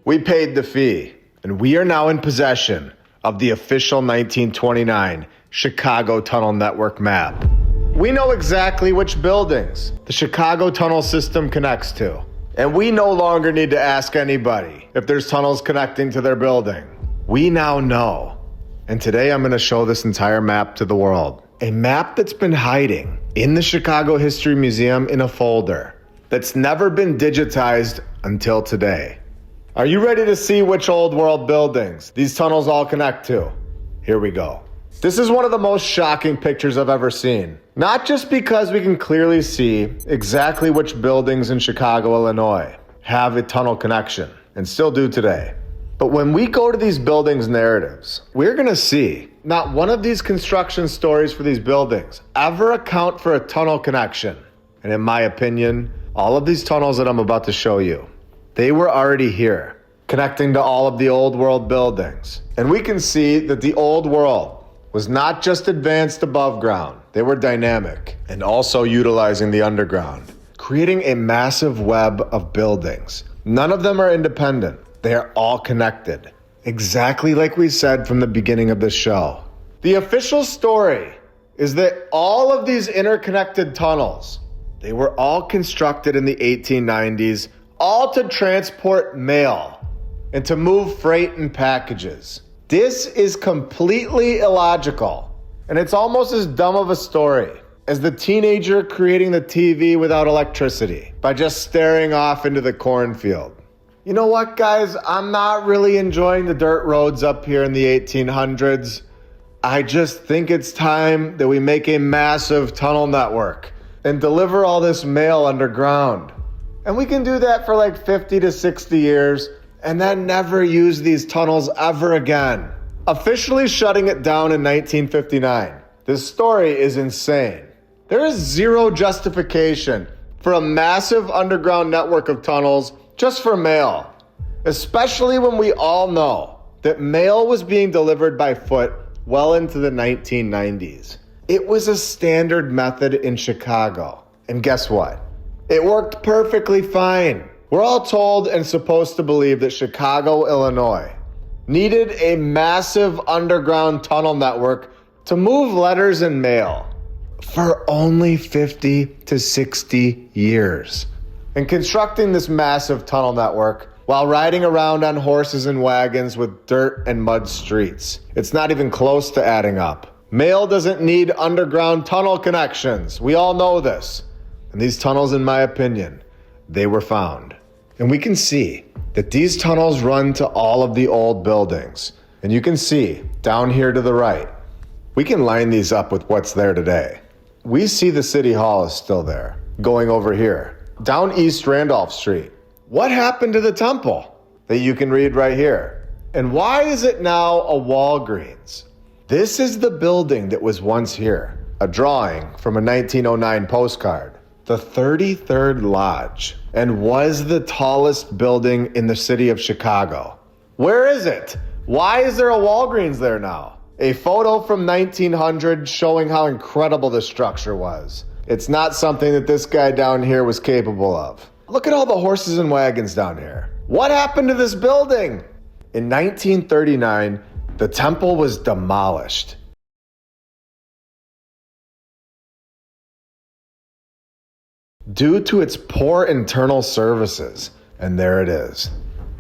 We paid the fee, and we are now in possession of the official 1929 Chicago Tunnel Network map. We know exactly which buildings the Chicago tunnel system connects to, and we no longer need to ask anybody if there's tunnels connecting to their building. We now know. And today I'm going to show this entire map to the world. A map that's been hiding in the Chicago History Museum in a folder that's never been digitized until today. Are you ready to see which old world buildings these tunnels all connect to? Here we go. This is one of the most shocking pictures I've ever seen. Not just because we can clearly see exactly which buildings in Chicago, Illinois have a tunnel connection, and still do today. But when we go to these buildings' narratives, we're gonna see not one of these construction stories for these buildings ever account for a tunnel connection. And in my opinion, all of these tunnels that I'm about to show you, they were already here, connecting to all of the old world buildings. And we can see that the old world was not just advanced above ground, they were dynamic and also utilizing the underground, creating a massive web of buildings. None of them are independent. They are all connected, exactly like we said from the beginning of the show. The official story is that all of these interconnected tunnels, they were all constructed in the 1890s, all to transport mail and to move freight and packages. This is completely illogical, and it's almost as dumb of a story as the teenager creating the TV without electricity by just staring off into the cornfield. You know what, guys? I'm not really enjoying the dirt roads up here in the 1800s. I just think it's time that we make a massive tunnel network and deliver all this mail underground. And we can do that for like 50 to 60 years and then never use these tunnels ever again. Officially shutting it down in 1959. This story is insane. There is zero justification for a massive underground network of tunnels just for mail, especially when we all know that mail was being delivered by foot well into the 1990s. It was a standard method in Chicago. And guess what? It worked perfectly fine. We're all told and supposed to believe that Chicago, Illinois, needed a massive underground tunnel network to move letters and mail for only 50 to 60 years. And constructing this massive tunnel network while riding around on horses and wagons with dirt and mud streets. It's not even close to adding up. Mail doesn't need underground tunnel connections. We all know this. And these tunnels, in my opinion, they were found. And we can see that these tunnels run to all of the old buildings. And you can see down here to the right, we can line these up with what's there today. We see the City Hall is still there, going over here. Down East Randolph Street. What happened to the temple? That you can read right here. And why is it now a Walgreens? This is the building that was once here. A drawing from a 1909 postcard. The 33rd Lodge, and was the tallest building in the city of Chicago. Where is it? Why is there a Walgreens there now? A photo from 1900 showing how incredible the structure was. It's not something that this guy down here was capable of. Look at all the horses and wagons down here. What happened to this building? In 1939, the temple was demolished. Due to its poor internal services. And there it is.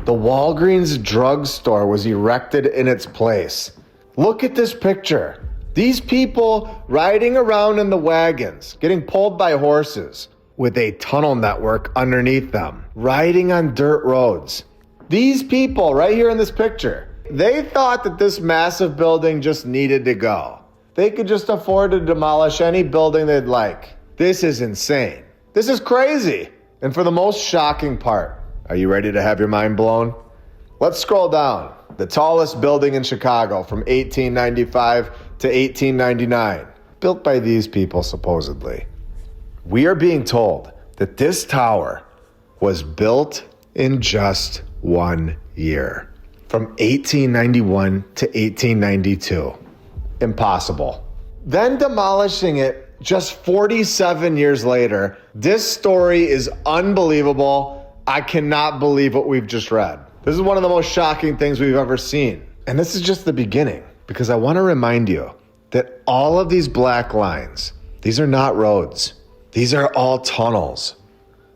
The Walgreens drugstore was erected in its place. Look at this picture. These people riding around in the wagons, getting pulled by horses, with a tunnel network underneath them, riding on dirt roads. These people right here in this picture, they thought that this massive building just needed to go. They could just afford to demolish any building they'd like. This is insane. This is crazy. And for the most shocking part, are you ready to have your mind blown? Let's scroll down. The tallest building in Chicago from 1895 to 1899, built by these people supposedly. We are being told that this tower was built in just 1 year, from 1891 to 1892. Impossible. Then demolishing it just 47 years later. This story is unbelievable. I cannot believe what we've just read. This is one of the most shocking things we've ever seen. And this is just the beginning, because I want to remind you that all of these black lines, these are not roads. These are all tunnels.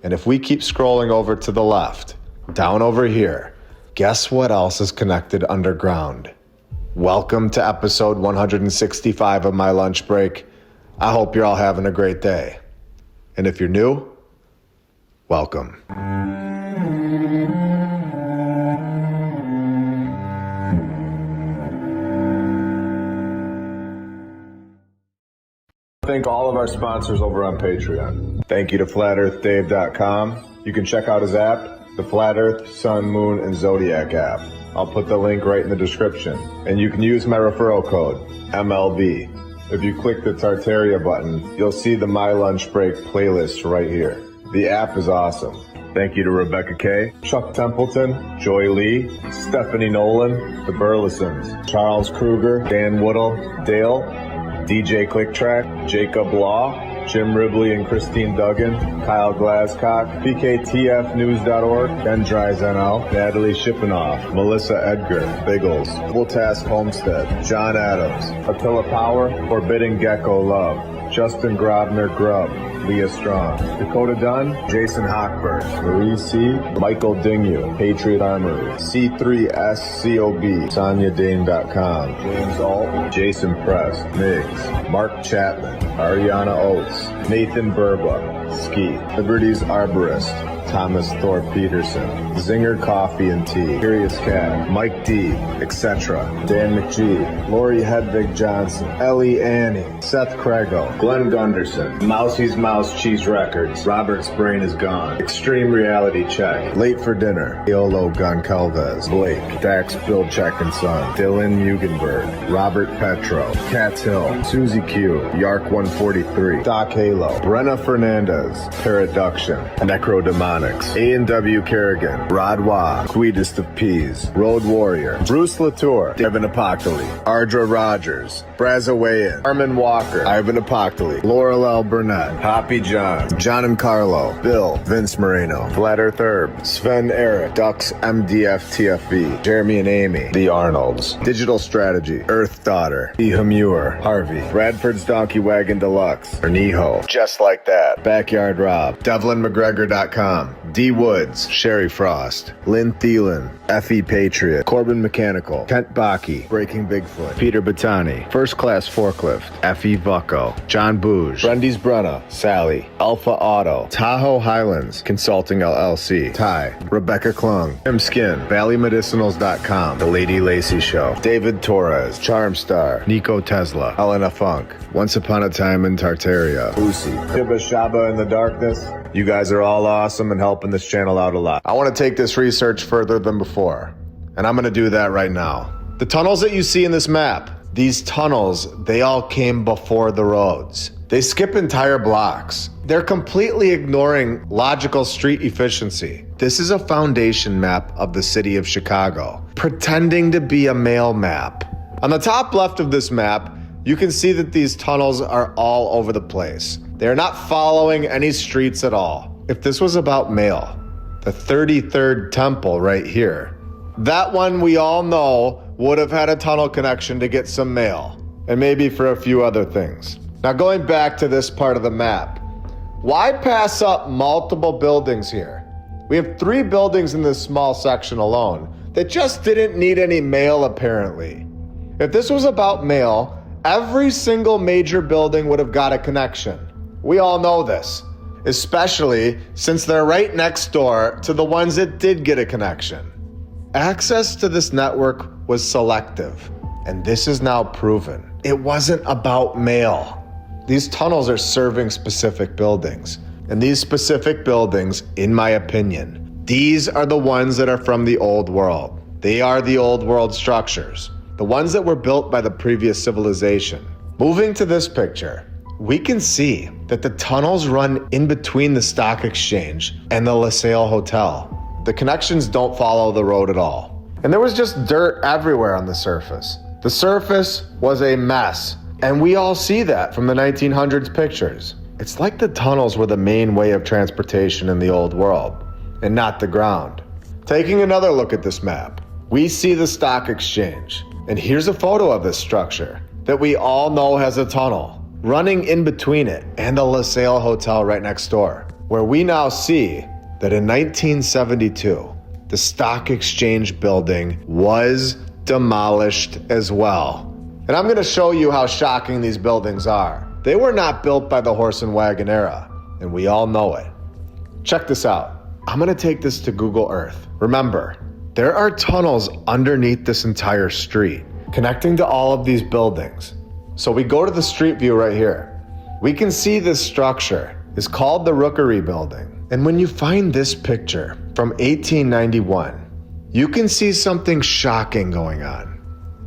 And if we keep scrolling over to the left, down over here, guess what else is connected underground? Welcome to episode 165 of My Lunch Break. I hope you're all having a great day. And if you're new, welcome. Thank all of our sponsors over on Patreon. Thank you to FlatEarthDave.com. You can check out his app, the Flat Earth, Sun, Moon, and Zodiac app. I'll put the link right in the description. And you can use my referral code, MLB. If you click the Tartaria button, you'll see the My Lunch Break playlist right here. The app is awesome. Thank you to Rebecca K, Chuck Templeton, Joy Lee, Stephanie Nolan, the Burlesons, Charles Kruger, Dan Woodall, Dale, DJ Clicktrack, Jacob Law, Jim Ribley and Christine Duggan, Kyle Glasscock, PKTFnews.org, Ben Dries NL, Natalie Shippenoff, Melissa Edgar, Biggles, Double Task Homestead, John Adams, Attila Power, Forbidden Gecko Love, Justin Grobner Grubb, Leah Strong, Dakota Dunn, Jason Hochberg, Marie C., Michael Dingu, Patriot Armory, C3SCOB, SoniaDane.com, James Alt, Jason Press, Miggs, Mark Chapman, Ariana Oates, Nathan Burba, Ski, Liberty's Arborist, Thomas Thorpe Peterson, Zinger Coffee and Tea, Curious Cat, Mike D, etc., Dan McGee, Lori Hedvig Johnson, Ellie Annie, Seth Craigo, Glenn Gunderson, Mousie's Mouse Cheese Records, Robert's Brain is Gone, Extreme Reality Check, Late for Dinner, Eolo Goncalves, Blake, Dax Bilchek and Son, Dylan Mugenberg, Robert Petro, Katz Hill, Susie Q, Yark 143, Doc Halo, Brenna Fernandez, Paraduction, Necrodemonics, A&W Kerrigan, Rod Wah, Sweetest of Peas, Road Warrior, Bruce Latour, Devin Apocalypse, Ardra Rogers, Brazawayan, Armin Walker, Ivan Apocalypse, Laurel L. Burnett, Hoppy John, John and Carlo, Bill, Vince Moreno, Flat Earth Herb, Sven Eric, Ducks MDF TFV, Jeremy and Amy, The Arnolds, Digital Strategy, Earth Daughter, Eha Muir, Harvey, Bradford's Donkey Wagon Deluxe, Ernieho, Just Like That, Backyard Rob, DevlinMcGregor.com, D Woods, Sherry Frost, Lynn Thielen, Effie Patriot, Corbin Mechanical, Kent Baki, Breaking Bigfoot, Peter Battani, First Class Forklift, Effie Vucko, John Booge, Brendy's Brenna, Sally, Alpha Auto, Tahoe Highlands, Consulting LLC, Ty, Rebecca Klung, Tim Skin, ValleyMedicinals.com, The Lady Lacey Show, David Torres, Charmstar, Nico Tesla, Helena Funk, Once Upon a Time in Tartaria, Lucy, Tibba Shaba in the Darkness. You guys are all awesome and helping this channel out a lot. I want to take this research further than before, and I'm going to do that right now. The tunnels that you see in this map, these tunnels, they all came before the roads. They skip entire blocks. They're completely ignoring logical street efficiency. This is a foundation map of the city of Chicago, pretending to be a mail map. On the top left of this map, you can see that these tunnels are all over the place. They're not following any streets at all. If this was about mail, the 33rd temple right here, that one we all know would have had a tunnel connection to get some mail, and maybe for a few other things. Now going back to this part of the map, why pass up multiple buildings here? We have 3 buildings in this small section alone that just didn't need any mail apparently. If this was about mail, every single major building would have got a connection. We all know this, especially since they're right next door to the ones that did get a connection. Access to this network was selective, and this is now proven. It wasn't about mail. These tunnels are serving specific buildings, and these specific buildings, in my opinion, these are the ones that are from the old world. They are the old world structures, the ones that were built by the previous civilization. Moving to this picture, we can see that the tunnels run in between the stock exchange and the LaSalle Hotel. The connections don't follow the road at all. And there was just dirt everywhere on the surface. The surface was a mess, and we all see that from the 1900s pictures. It's like the tunnels were the main way of transportation in the old world, and not the ground. Taking another look at this map, we see the stock exchange. And here's a photo of this structure that we all know has a tunnel running in between it and the LaSalle Hotel right next door, where we now see that in 1972, the stock exchange building was demolished as well. And I'm gonna show you how shocking these buildings are. They were not built by the horse and wagon era, and we all know it. Check this out. I'm gonna take this to Google Earth. Remember, there are tunnels underneath this entire street, connecting to all of these buildings. So we go to the street view right here. We can see this structure is called the Rookery Building. And when you find this picture from 1891, you can see something shocking going on.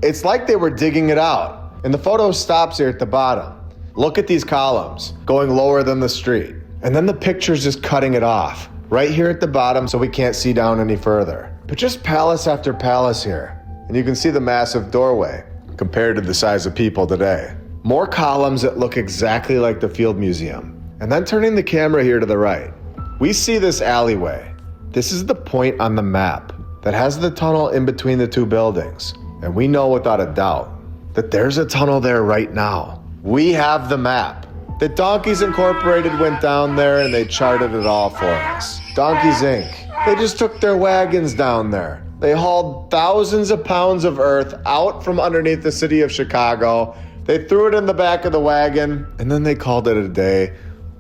It's like they were digging it out. And the photo stops here at the bottom. Look at these columns going lower than the street. And then the picture's just cutting it off right here at the bottom so we can't see down any further. But just palace after palace here. And you can see the massive doorway compared to the size of people today. More columns that look exactly like the Field Museum. And then turning the camera here to the right, we see this alleyway. This is the point on the map that has the tunnel in between the two buildings. And we know without a doubt that there's a tunnel there right now. We have the map. The Donkeys Incorporated went down there and they charted it all for us. Donkeys Inc. They just took their wagons down there. They hauled thousands of pounds of earth out from underneath the city of Chicago. They threw it in the back of the wagon and then they called it a day.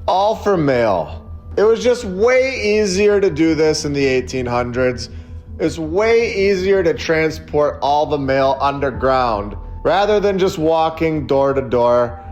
All for mail. It was just way easier to do this in the 1800s. It's way easier to transport all the mail underground rather than just walking door to door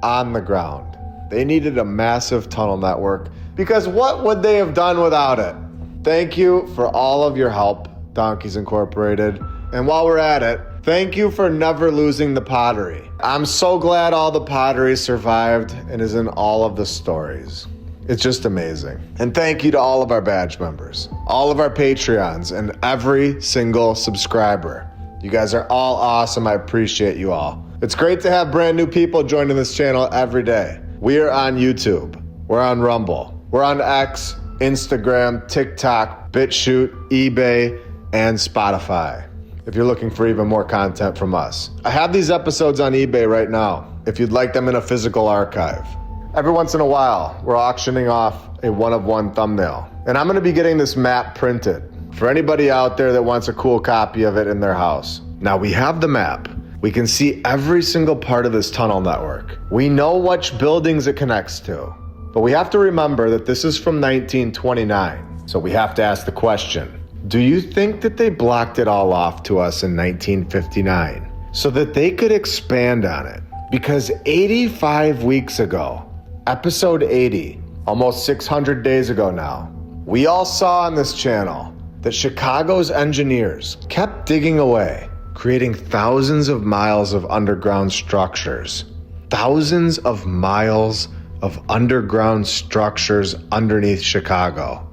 on the ground. They needed a massive tunnel network because what would they have done without it? Thank you for all of your help, Donkeys Incorporated. And while we're at it, thank you for never losing the pottery. I'm so glad all the pottery survived and is in all of the stories. It's just amazing. And thank you to all of our badge members, all of our Patreons, and every single subscriber. You guys are all awesome. I appreciate you all. It's great to have brand new people joining this channel every day. We are on YouTube. We're on Rumble. We're on X, Instagram, TikTok, BitChute, eBay, and Spotify. If you're looking for even more content from us. I have these episodes on eBay right now, if you'd like them in a physical archive. Every once in a while, we're auctioning off a one-of-one thumbnail. And I'm gonna be getting this map printed for anybody out there that wants a cool copy of it in their house. Now we have the map. We can see every single part of this tunnel network. We know which buildings it connects to. But we have to remember that this is from 1929. So we have to ask the question, do you think that they blocked it all off to us in 1959 so that they could expand on it? Because 85 weeks ago, episode 80, almost 600 days ago now, we all saw on this channel that Chicago's engineers kept digging away, creating thousands of miles of underground structures. Thousands of miles of underground structures underneath Chicago.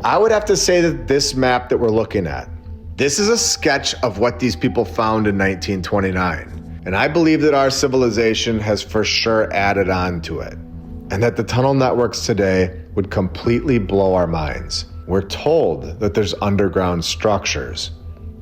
I would have to say that this map that we're looking at, this is a sketch of what these people found in 1929. And I believe that our civilization has for sure added on to it. And that the tunnel networks today would completely blow our minds. We're told that there's underground structures,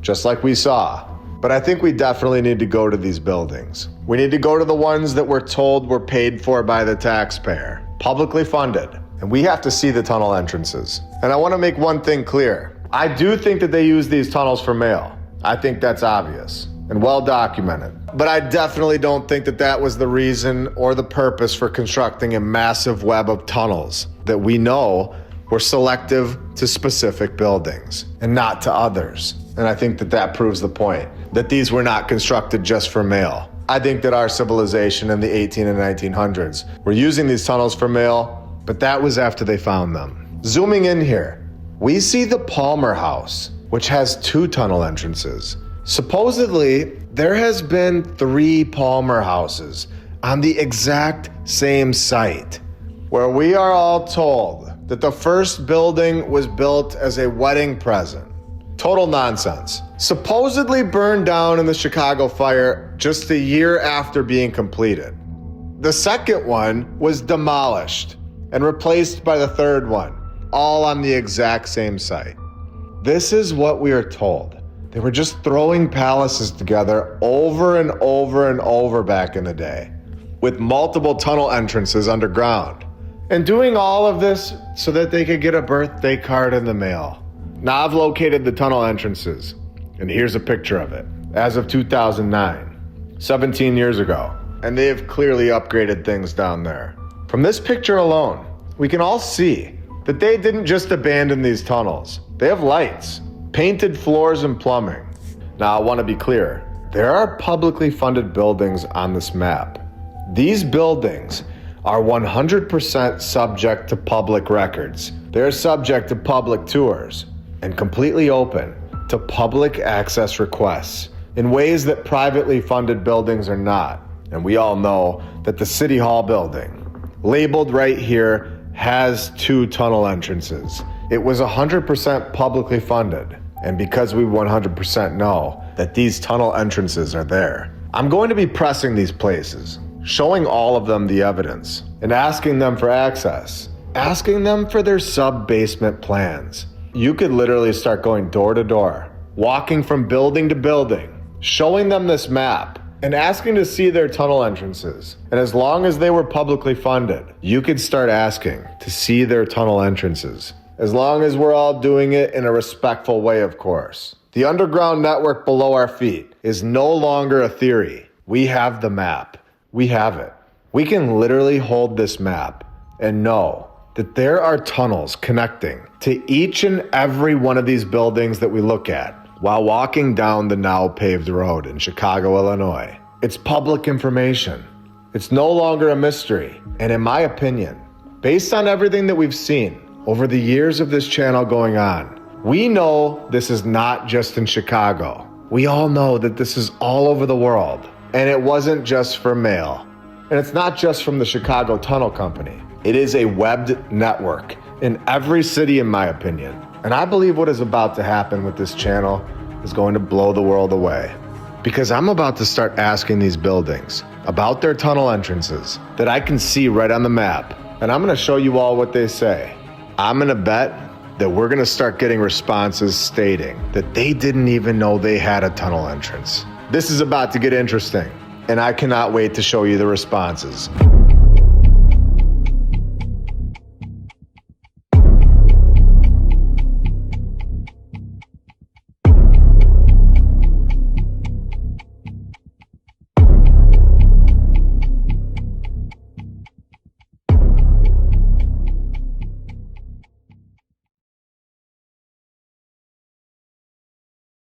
just like we saw. But I think we definitely need to go to these buildings. We need to go to the ones that we're told were paid for by the taxpayer, publicly funded. And we have to see the tunnel entrances. And I want to make one thing clear. I do think that they use these tunnels for mail. I think that's obvious and well documented. But I definitely don't think that that was the reason or the purpose for constructing a massive web of tunnels that we know were selective to specific buildings and not to others. And I think that that proves the point, that these were not constructed just for mail. I think that our civilization in the 18 and 1900s were using these tunnels for mail, but that was after they found them. Zooming in here, we see the Palmer House, which has 2 tunnel entrances. Supposedly, there has been 3 Palmer houses on the exact same site, where we are all told that the first building was built as a wedding present. Total nonsense. Supposedly burned down in the Chicago fire just a year after being completed. The second one was demolished and replaced by the third one, all on the exact same site. This is what we are told. They were just throwing palaces together over and over and over back in the day, with multiple tunnel entrances underground, and doing all of this so that they could get a birthday card in the mail. Now I've located the tunnel entrances, and here's a picture of it. As of 2009, 17 years ago, and they have clearly upgraded things down there. From this picture alone, we can all see that they didn't just abandon these tunnels. They have lights, painted floors, and plumbing. Now I want to be clear, there are publicly funded buildings on this map. These buildings are 100% subject to public records. They're subject to public tours and completely open to public access requests in ways that privately funded buildings are not. And we all know that the City Hall building, labeled right here, has 2 tunnel entrances. It was 100% publicly funded. And because we 100% know that these tunnel entrances are there, I'm going to be pressing these places, showing all of them the evidence, and asking them for access, asking them for their sub-basement plans. You could literally start going door to door, walking from building to building, showing them this map, and asking to see their tunnel entrances. And as long as they were publicly funded, you could start asking to see their tunnel entrances. As long as we're all doing it in a respectful way, of course. The underground network below our feet is no longer a theory. We have the map. We have it. We can literally hold this map and know that there are tunnels connecting to each and every one of these buildings that we look at while walking down the now paved road in Chicago, Illinois. It's public information. It's no longer a mystery. And in my opinion, based on everything that we've seen over the years of this channel going on, we know this is not just in Chicago. We all know that this is all over the world. And it wasn't just for mail. And it's not just from the Chicago Tunnel Company. It is a webbed network in every city, in my opinion. And I believe what is about to happen with this channel is going to blow the world away. Because I'm about to start asking these buildings about their tunnel entrances that I can see right on the map. And I'm going to show you all what they say. I'm going to bet that we're going to start getting responses stating that they didn't even know they had a tunnel entrance. This is about to get interesting, and I cannot wait to show you the responses.